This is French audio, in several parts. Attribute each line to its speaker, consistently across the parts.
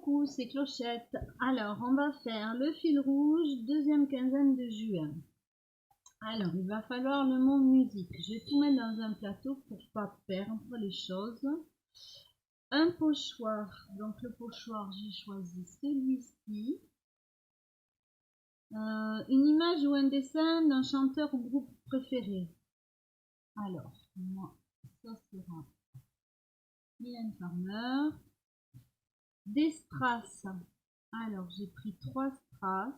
Speaker 1: beaucoup, c'est Clochette. Alors, on va faire le fil rouge, deuxième quinzaine de juin. Alors, il va falloir le mot musique. Je vais tout mettre dans un plateau pour pas perdre les choses. Un pochoir. Donc, le pochoir, j'ai choisi celui-ci. Une image ou un dessin d'un chanteur ou groupe préféré. Alors, moi, ça sera Mylène Farmer. Des strass. Alors, j'ai pris 3 strass.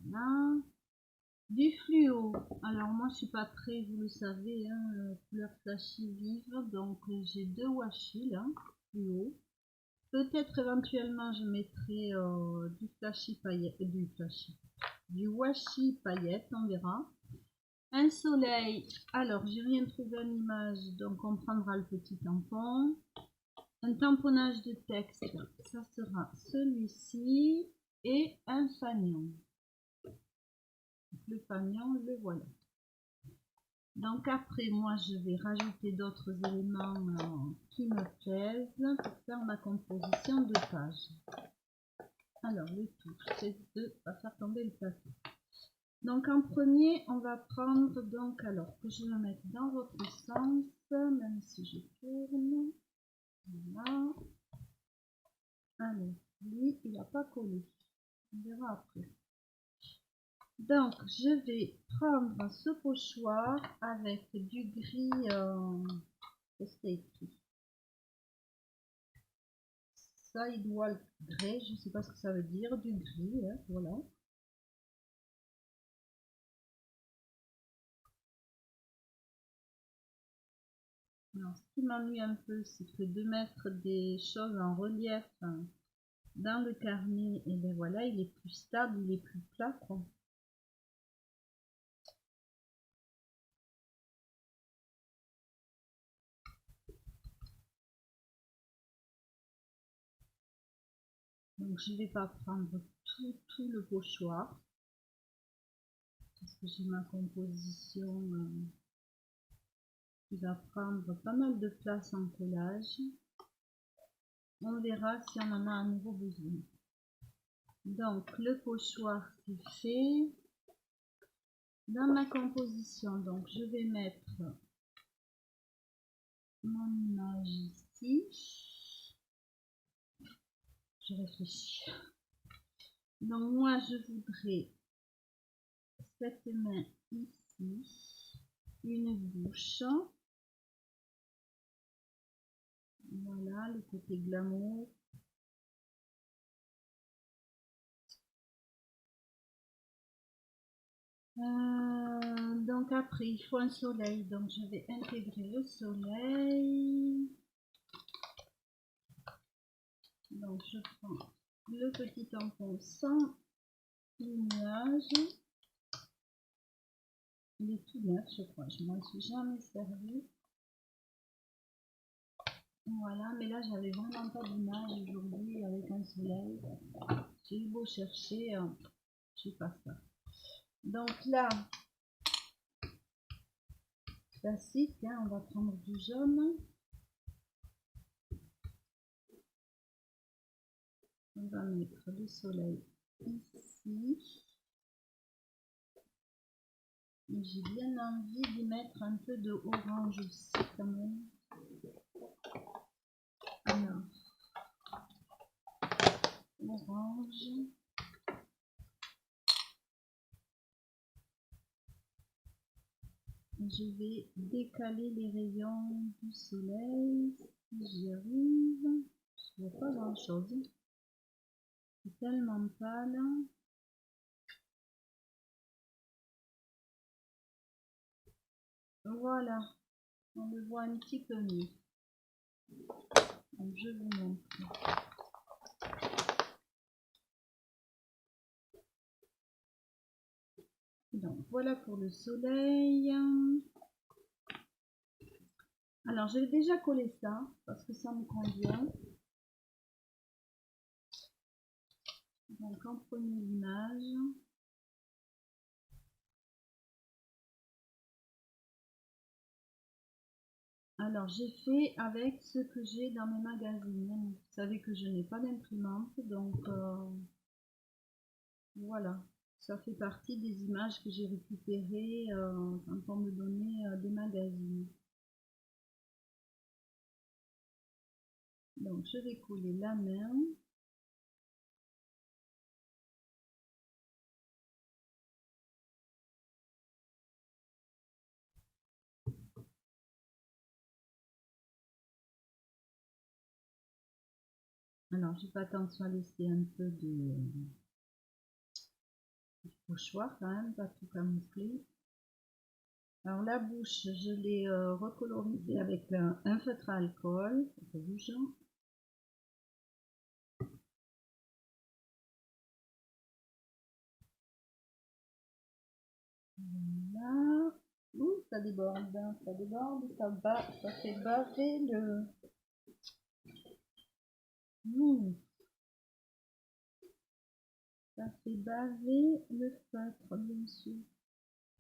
Speaker 1: Voilà. Du fluo. Alors, moi, je suis pas très, vous le savez, hein, couleur flashy vive. Donc, j'ai 2 washi là, fluo. Peut-être éventuellement, je mettrai du flashy paillette, du washi paillette, on verra. Un soleil. Alors, j'ai rien trouvé en image, donc on prendra le petit tampon. Un tamponnage de texte, ça sera celui-ci. Et un fanion. Le fanion, le voilà. Donc après, moi, je vais rajouter d'autres éléments qui me plaisent pour faire ma composition de page. Alors, le tout, c'est de pas faire tomber le plateau. Donc en premier, on va prendre, donc alors que je vais mettre dans votre sens, même si je tourne. Voilà. Allez, lui, il n'a pas collé. On verra après. Donc, je vais prendre ce pochoir avec du gris. Qu'est-ce qu'il y a écrit? Sidewalk grey, je ne sais pas ce que ça veut dire, du gris, hein, voilà. Alors, ce qui m'ennuie un peu, c'est que de mettre des choses en relief dans le carnet, et bien voilà, il est plus stable, il est plus plat, quoi. Donc, je ne vais pas prendre tout le pochoir, parce que j'ai ma composition qui va prendre pas mal de place en collage. On verra si on en a à nouveau besoin. Donc, le pochoir, c'est fait. Dans ma composition, donc je vais mettre mon image ici. Je réfléchis. Donc moi je voudrais cette main ici, une bouche. Voilà le côté glamour. Donc après il faut un soleil, donc je vais intégrer le soleil. Donc je prends le petit tampon sans nuage. Il est tout neuf, je crois, je m'en suis jamais servi. Voilà, mais là j'avais vraiment pas d'image aujourd'hui avec un soleil. J'ai eu beau chercher, je sais pas ça. Donc là, classique, hein, on va prendre du jaune. On va mettre le soleil ici. J'ai bien envie d'y mettre un peu de orange aussi quand même. Alors, orange. Je vais décaler les rayons du soleil si j'y arrive. Je ne vois pas grand chose. C'est tellement pâle. Voilà, on le voit un petit peu mieux. Donc je vous montre. Donc voilà pour le soleil. Alors je vais déjà coller ça parce que ça me convient. Donc en premier l'image. Alors, j'ai fait avec ce que j'ai dans mes magazines. Vous savez que je n'ai pas d'imprimante, donc voilà. Ça fait partie des images que j'ai récupérées quand on me donnait des magazines. Donc, je vais coller la main. Alors, je fais attention à laisser un peu de pochoir quand même, pas tout camoufler. Alors, la bouche, je l'ai recolorisée avec un feutre à alcool rouge. Voilà. Ouh, ça déborde, ça fait baver le... ça fait baver le feutre, bien sûr.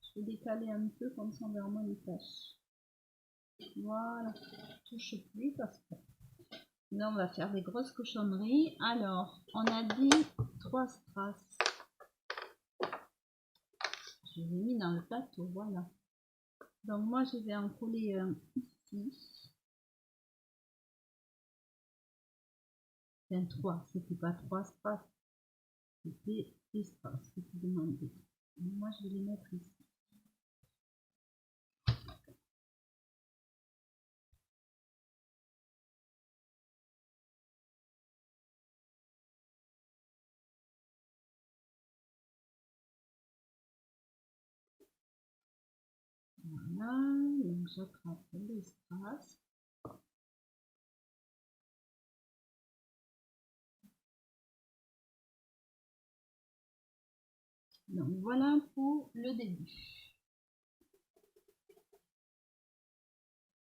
Speaker 1: Je vais décaler un peu comme ça on verra moins les taches. Voilà, je touche plus parce que là on va faire des grosses cochonneries. Alors, on a dit 3 strass. Je l'ai mis dans le plateau, voilà. Donc moi je vais en coller un ici. Enfin 3, c'était pas 3 strass, c'était des strass que tu demandais. Moi je vais les mettre ici. Voilà, donc j'attrape les strass. Donc voilà pour le début.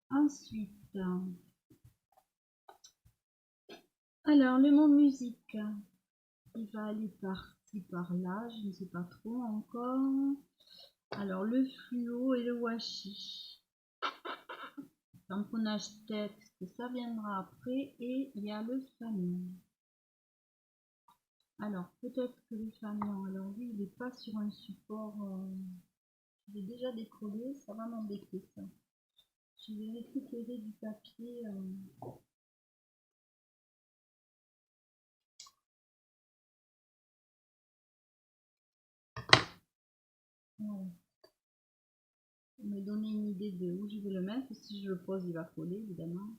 Speaker 1: Ensuite, alors le mot musique, il va aller par-ci par-là, je ne sais pas trop encore. Alors le fluo et le washi. Tamponnage texte, ça viendra après, et il y a le fanion. Alors peut-être que le fanion, alors lui il n'est pas sur un support, je l'ai déjà décollé, ça va m'embêter ça. Je vais récupérer du papier. Voilà. Pour me donner une idée de où je vais le mettre. Si je le pose, il va coller évidemment.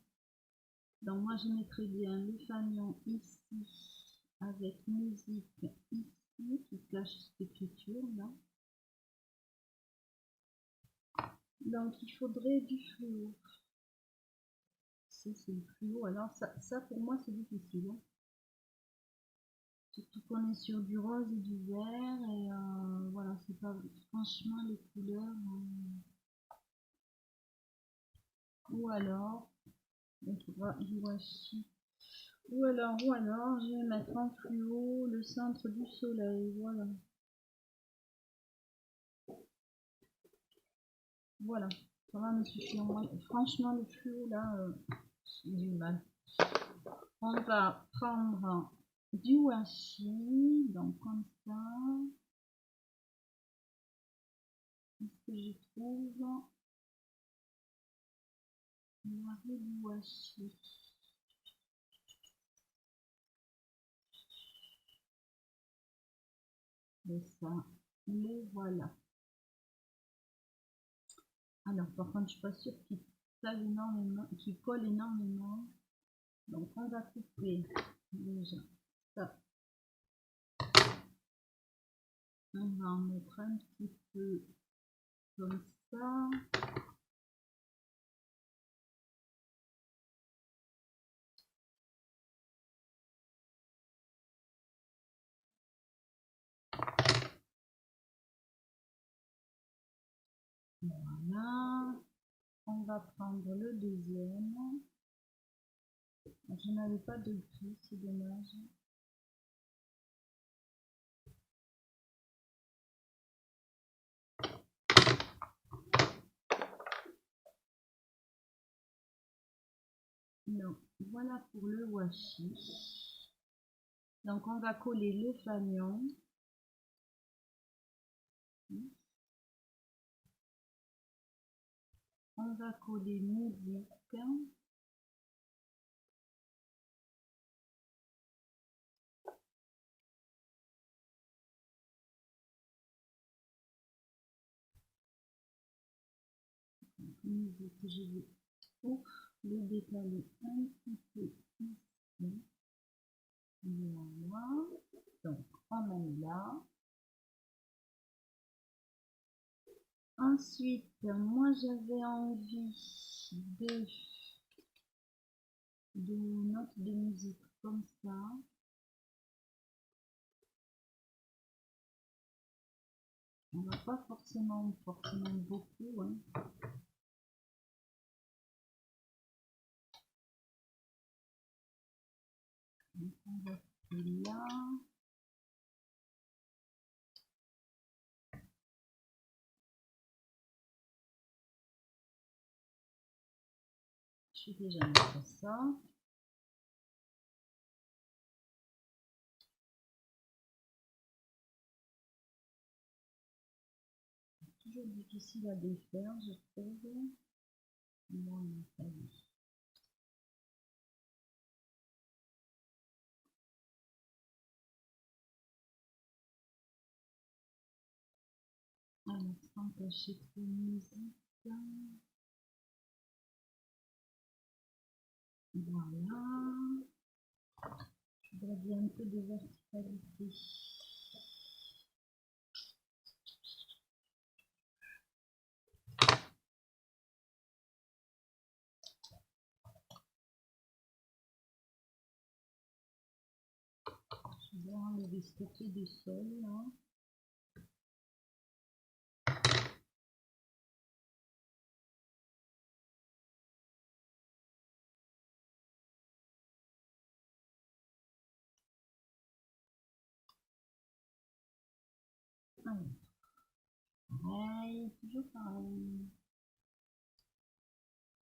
Speaker 1: Donc moi je mettrai bien le fanion ici avec musique ici qui cache cette écriture là. Donc il faudrait du fluo. Ça c'est le fluo. Alors ça pour moi c'est difficile. Hein. Surtout qu'on est sur du rose et du vert et voilà, c'est pas franchement les couleurs. Ou alors, il faudra du washi. Ou alors, je vais mettre en fluo le centre du soleil. Voilà. Voilà. Ça va me suffire. Moi, franchement, le fluo là, j'ai du mal. On va prendre du washi. Donc, comme ça. Qu'est-ce que je trouve? Du washi. Et ça, le voilà. Alors, par contre, je suis pas sûre qu'il colle énormément. Donc, on va couper déjà ça. On va en mettre un petit peu comme ça. Voilà. On va prendre le deuxième. Je n'avais pas de gris, c'est dommage. Donc, voilà pour le washi. Donc, on va coller le fanion. On va coller musique. Musique, je vais le décaler un petit peu ici. Voilà. Donc, on met là. Ensuite, moi j'avais envie de notes de musique comme ça. On va pas forcément beaucoup, hein. Donc on va faire là. Je vais déjà mettre ça. Toujours difficile à défaire, je trouve. Bon, ça y est. Alors, sans cacher trop de musique. Voilà. Je voudrais bien un peu de verticalité. Je vais enlever ce côté du sol là. Alors, pareil, toujours pareil.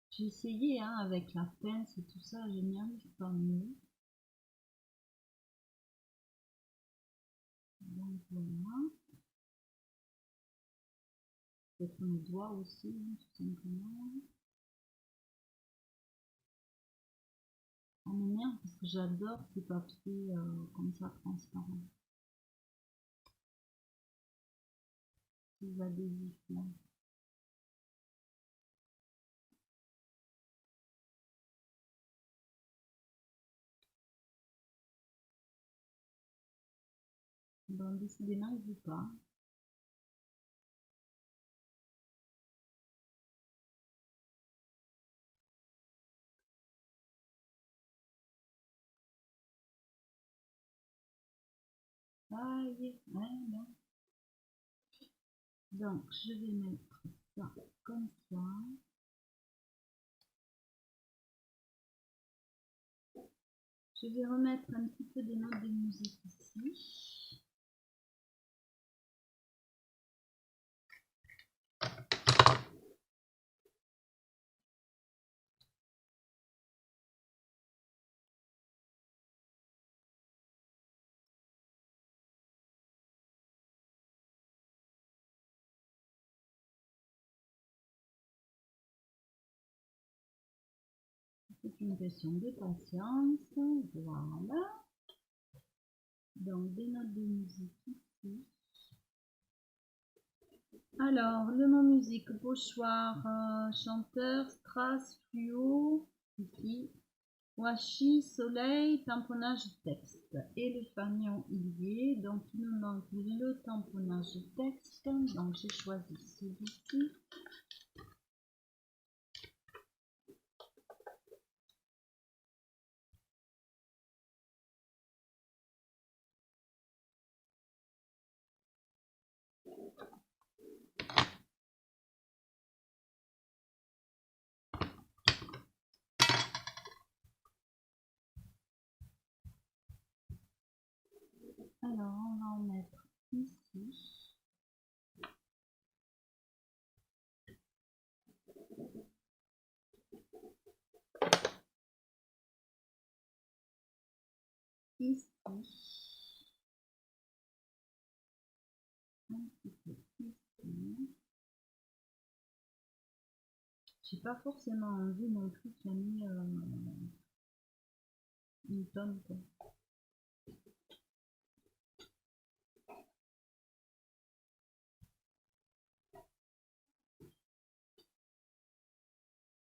Speaker 1: J'ai essayé hein, avec la pince et tout ça, je n'y arrive pas mieux. Donc voilà. Peut-être mes doigts aussi, hein, tout simplement. On m'énerve parce que j'adore ces papiers comme ça transparents. Ces adhésifs là. Bon, décidément, il ne veut pas. Ah, ouais, non. Donc, je vais mettre ça comme ça. Je vais remettre un petit peu des notes de musique ici. C'est une question de patience. Voilà. Donc, des notes de musique ici. Alors, le mot musique, pochoir, chanteur, strass, fluo, ici, washi, soleil, tamponnage texte. Et le fanion il y est, donc il me manque le tamponnage texte, donc j'ai choisi celui-ci. Alors, on va en mettre ici. ici. Un petit peu ici. J'ai pas forcément envie non plus qu'il y ait mis une tonne, quoi.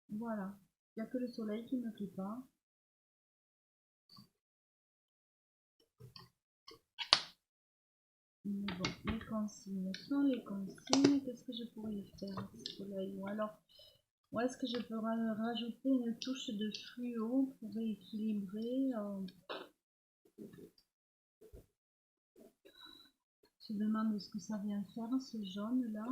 Speaker 1: Voilà. Il n'y a que le soleil qui ne me plaît pas. Mais bon, les consignes sont les consignes. Qu'est-ce que je pourrais y faire à ce soleil? Ou alors, où est-ce que je peux rajouter une touche de fluo pour rééquilibrer? Je me demande ce que ça vient faire, ce jaune là.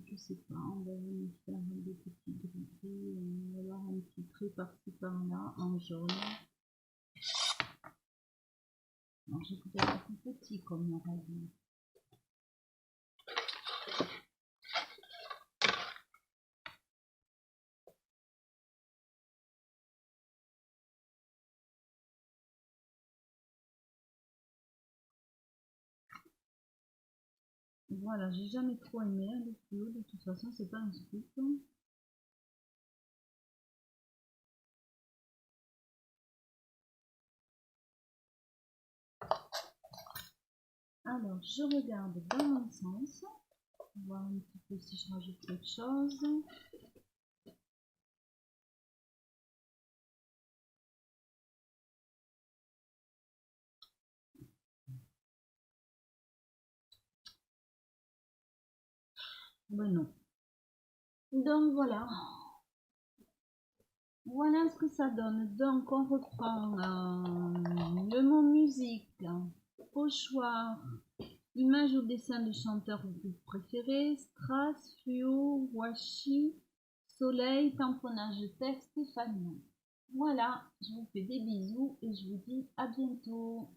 Speaker 1: Je sais pas, on va venir faire des petits gris, ou alors un petit trait par-ci par-là en jaune. Alors j'ai peut-être un plus petit comme on aurait dit. Voilà, j'ai jamais trop aimé le fluo, de toute façon c'est pas un scoop. Alors je regarde dans mon sens, voir un petit peu si je rajoute quelque chose. Ben non. Donc voilà. Voilà ce que ça donne. Donc on reprend le mot musique, pochoir, image ou dessin de chanteur préféré, strass, fluo, washi, soleil, tamponnage texte, Stéphanie. Voilà, je vous fais des bisous et je vous dis à bientôt.